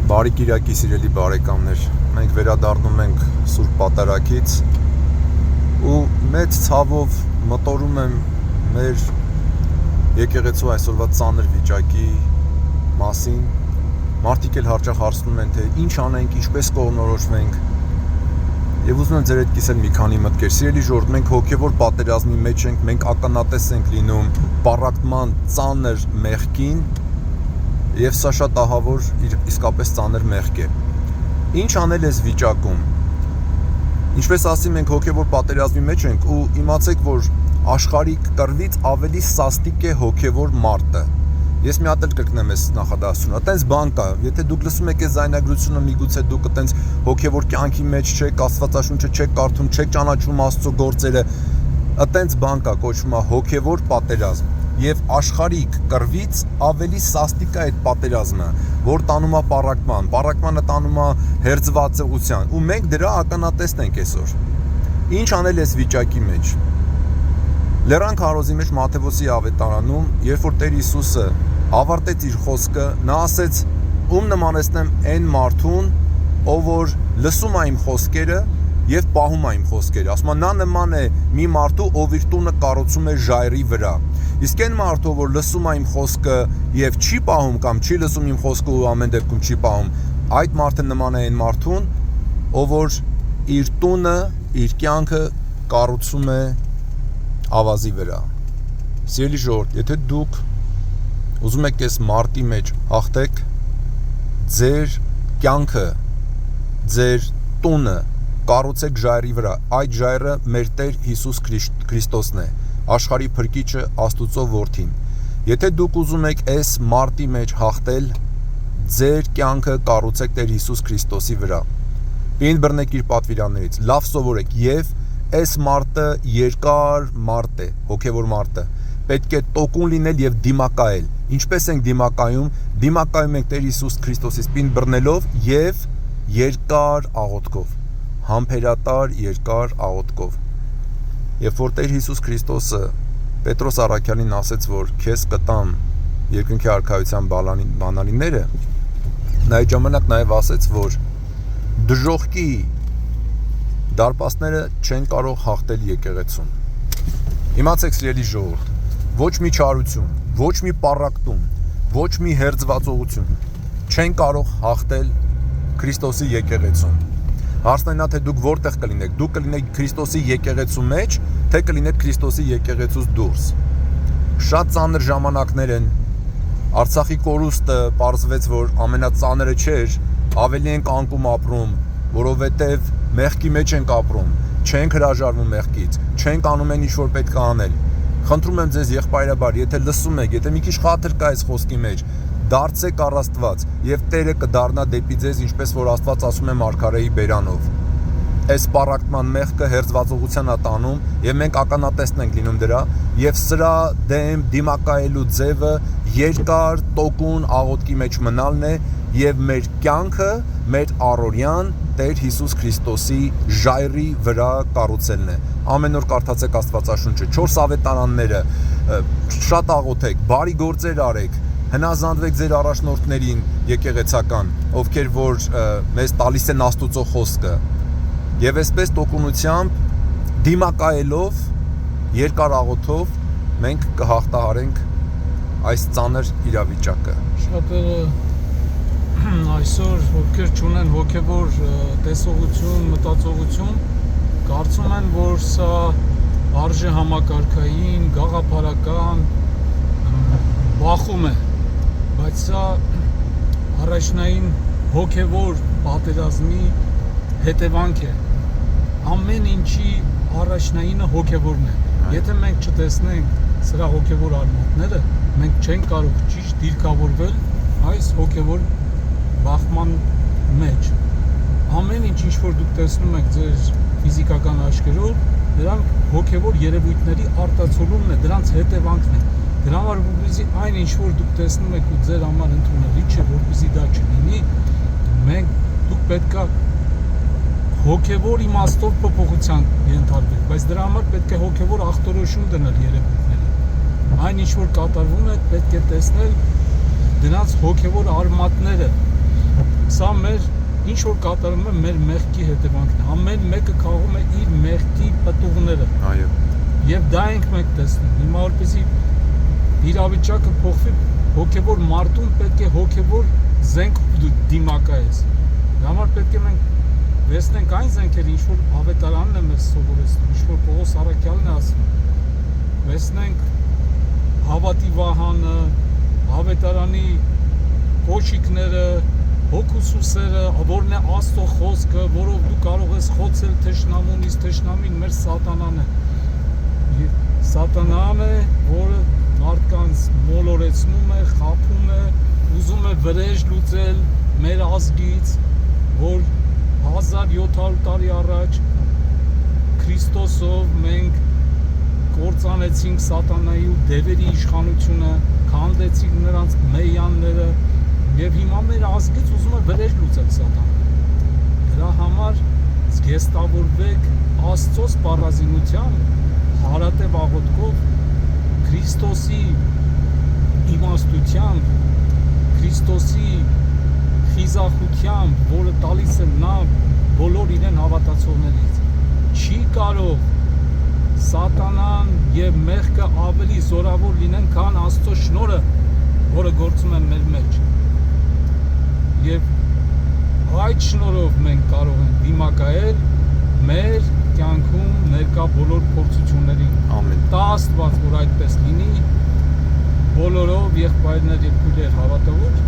Բարի Կիրակի սիրելի բարեկամներ, մենք վերադառնում ենք Սուրբ Պատարագից ու մեծ ցավով մտորում եմ մեր եկեղեցու այսօրվա ծանր վիճակի մասին։ Մարդիկ էլ հաճախ հարցնում են, թե ինչ անենք, ինչպես կողնորոշվենք։ Եվ ուզում եմ ձեր հետ կիսել մի քանի մտքեր։ Սիրելի ժողովուրդ, մենք հոգևոր պատերազմի մեջ ենք, մենք ականատես ենք լինում պառակտման ծանր մեղքին, եւ սա շատ ահավոր իսկապես ծանր մեղք է։ Ինչ անել այս վիճակում։ Ինչպես ասի, մենք հոգևոր պատերազմի մեջ ենք ու իմացեք, որ աշխարհի կռվից ավելի սաստիկ է հոգևոր մարտը։ Ես մի հատ էլ կրկնեմ այս նախադասությունը, այտենց բան կա, եթե դուք լսում եք այս զայնագրությունը, միգուցե դուք այտենց հոգևոր կյանքի մեջ չեք, Աստվածաշունչը չեք կարդում, չեք ճանաչում Աստծո գործերը, այտենց բան կա, կոչվում է հոգևոր պատերազմ։ Եվ աշխարհիկ կռվից ավելի սաստիկ է այդ պատերազմը, որ տանում է պառակմանը տանում է հերձվածեղության, ու մենք դրա ականատեսն ենք այսօր։ Ինչ անել այս վիճակի մեջ։ Լեռան քարոզի մեջ Մատթեոսի ավետարանում, երբ որ Տեր Հիսուսը ավարտեց իր խոսքը, նա ասեց. «Ում նմանեցնեմ այն մարդուն, ով որ լսում է իմ խոսքերը եւ պահում է իմ խոսքերը»։ Ասում է, նա նման է մի մարդու, ով իր տունը կառուցում է ժայռի վրա։ Իսկ այն մարդը, որ լսում է իմ խոսքը եւ չի պահում կամ չի լսում իմ խոսքը ու ամեն դեպքում չի պահում, այդ մարդը նման է այն մարդուն, ով որ իր տունը, իր կյանքը կառուցում է ավազի վրա։ Սիրելի ժողովուրդ, եթե դուք ուզում եք այս մարտի մեջ հաղթեք, ձեր կյանքը, ձեր տունը կառուցեք ժայռի վրա։ Այդ ժայռը մեր Տեր Հիսուս Քրիստոսն է, աշխարհի փրկիչը, Աստուծո որդին։ Եթե դուք ուզում եք այս մարտի մեջ հաղթել, ձեր կյանքը կառուցեք Տեր Հիսուս Քրիստոսի վրա։ Պինդ բռնեք իր պատվիրաններից, լավ սովորեք, եւ այս մարտը երկար մարտ է, հոգևոր մարտը։ Պետք է տոկուն լինել եւ դիմակայել։ Ինչպես ենք դիմակայում։ Դիմակայում ենք Տեր Հիսուս Քրիստոսից պինդ բռնելով եւ երկար աղոթքով, համբերատար երկար աղոթքով։ Երբ որ Տեր Հիսուս Քրիստոսը Պետրոս առաքյալին ասեց, որ քեզ կտամ երկնքի արքայության բանալիները, նա այդ ժամանակ նաեւ ասեց, որ դժոխքի դարպասները չեն կարող հաղթել եկեղեցուն։ Իմացեք, սիրելի ժողովուրդ, ոչ մի չարություն, ոչ մի պառակտում, ոչ մի հերձվածողություն չեն կարող հաղթել Քրիստոսի եկեղեցուն։ Հարցն այն է, թե դուք որտեղ կլինեք, դուք կլինեք Քրիստոսի եկեղեցու մեջ, թե կլինեք Քրիստոսի եկեղեցուց դուրս։ Շատ ծանր ժամանակներ են։ Արցախի կորուստը պարզվեց, որ ամենածանրը չէր, ավելի ենք անկում ապրում, որովհետև մեղքի մեջ ենք ապրում, չենք հրաժարվում մեղքից, չենք անում այն, ինչ որ պետք է անել։ Խնդրում եմ ձեզ եղբայրաբար, եթե լսում եք, եթե մի քիչ խաթր կա այս խոսքի մեջ, դարձեք առ Աստված, եւ Տերը կդառնա դեպի ձեզ, ինչպես որ Աստված ասում է Մարգարեի բերանով։ Այս պառակտման մեղքը հերձվածողության է տանում, եւ մենք ականատեսն ենք լինում դրա, եւ սրա դեմ դիմակայելու ձևը երկար տոկուն աղոթքի մեջ մնալն է եւ մեր կյանքը, մեր առօրյան Տեր Հիսուս Քրիստոսի ժայռի վրա կառուցելն է։ Ամեն օր կարդացեք Աստվածաշունչը, 4 ավետարանները, շատ աղոթեք, բարի գործեր արեք, հնազանդվեք ձեր առաջնորդներին եկեղեցական, ովքեր որ մեզ տալիս են Աստուծո խոսքը։ Եվ այսպես տոկունությամբ դիմակայելով, երկար աղոթով մենք կհաղթահարենք այս ծանր իրավիճակը։ Շատերը այսօր ովքեր չունեն հոգևոր տեսողություն, մտածողություն, կարծում են, որ սա արժե համակարգային, գաղափարական բախում է, բայց սա առաջնային հոգևոր պատերազմի հետևանք է։ Ամեն ինչի առաջնայինը հոգևորն է։ Եթե մենք չտեսնենք սրա հոգևոր արմատները, մենք չենք կարող ճիշտ դիրքավորվել այս հոգևոր բախման մեջ։ Ամեն ինչ, ինչ որ դուք տեսնում եք ձեր ֆիզիկական աչքերով, դրանք հոգևոր երևույթների արտացոլումն է, դրանց հետևանքն է։ Դրա համար որպեսզի այն ինչ որ դուք տեսնում եք ու ձեր համար ընդունելի չէ, որպեսզի դա չլինի, դուք պետքա հոգևոր իմաստով փոփոխության ենթարկվեք, բայց դրա համար պետք է հոգևոր ախտորոշում դնել երևույթների։ Այն ինչ որ կատարվում է, պետք է տեսնել դրանց հոգևոր արմատները, Սա մեր ինչ որ կատարում է մեր մեղքի հետևանքն է։ Ամեն մեկը քաղում է իր մեղքի պտուղները։ Այո։ Եվ դա ենք մենք տեսնում։ Հիմա որպեսզի իրավիճակը փոխվի, հոգևոր մարդուն պետք է հոգևոր զենք դիմակայես։ Դա համար պետք է մենք վերցնենք այն զենքերը, ինչ որ ավետարանն է մեզ սովորեցնում, ինչ որ Պողոս Առաքյալն է ասում։ Վերցնենք հավատի վահանը, ավետարանի կոչիկները, հոգուսուսերը, որն է Աստծո խոսքը, որով դու կարող ես խոցել թշնամուն, իսկ թշնամին մեր սատանան է։ Սատանան է, որը մարդկանց մոլորեցնում է, խաբում է, ուզում է վրեժ լուծել մեր ազգից, որ 1700 տարի առաջ Քրիստոսով մենք կործանեցինք սատանայի ու դևերի իշխանությունը, քանդեցինք նրանց մեյանները եւ հիմա մեր ազգից ուզում է վրեժ լուծել սատանան։ Դրա համար զգեստավորվեք Աստծո սպառազինությամբ, հարատև աղոթքով, Քրիստոսի իմաստությամբ, Քրիստոսի խիզախությամբ, որը տալիս է նա բոլոր իրեն հավատացողներից։ Չի կարող սատանան եւ մեղքը ավելի զորավոր լինեն, քան Աստծո շնորհը, որը գործում է մեր մեջ։ Եվ այդ շնորհով մենք կարող ենք դիմակայել մեր կյանքում ներկա բոլոր փորձություններին։ Ամեն։ Տա Աստված, որ այդպես լինի, բոլորով եղբայրներ եւ քույրեր հավատավոր,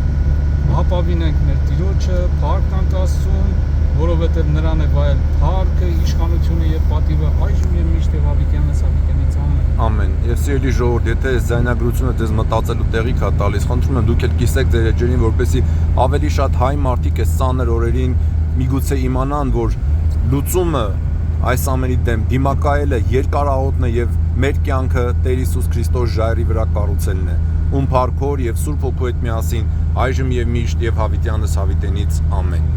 ապավինենք մեր Տիրոջը, փառք տանք Աստծուն, որովհետև նրան է վայել փառքը, իշխանությունը եւ պատիվը այժմ եւ միշտ եւ հավիտյանս հավիտյանից ամեն։ Ամեն։ Եվ սիրելի ժողովուրդ, եթե այս զայնագրությունը դες մտածելու տեղիք է տալիս, խնդրում եմ դուք էլ կիսեք ձեր էջերին, որպեսզի ավելի շատ հայ մարդիկ այս ծանր օրերին միգուցե իմանան, որ լուծումը այս ամենի դեմ դիմակայելը երկարահոտն է եւ մեր կյանքը Տեր Հիսուս Քրիստոս ժայռի վրա կառուցելն է։ Ում փառքոր եւ Սուրբ Հոգու հետ միասին այժմ եւ միշտ եւ հավիտյանս հավիտենից ամեն։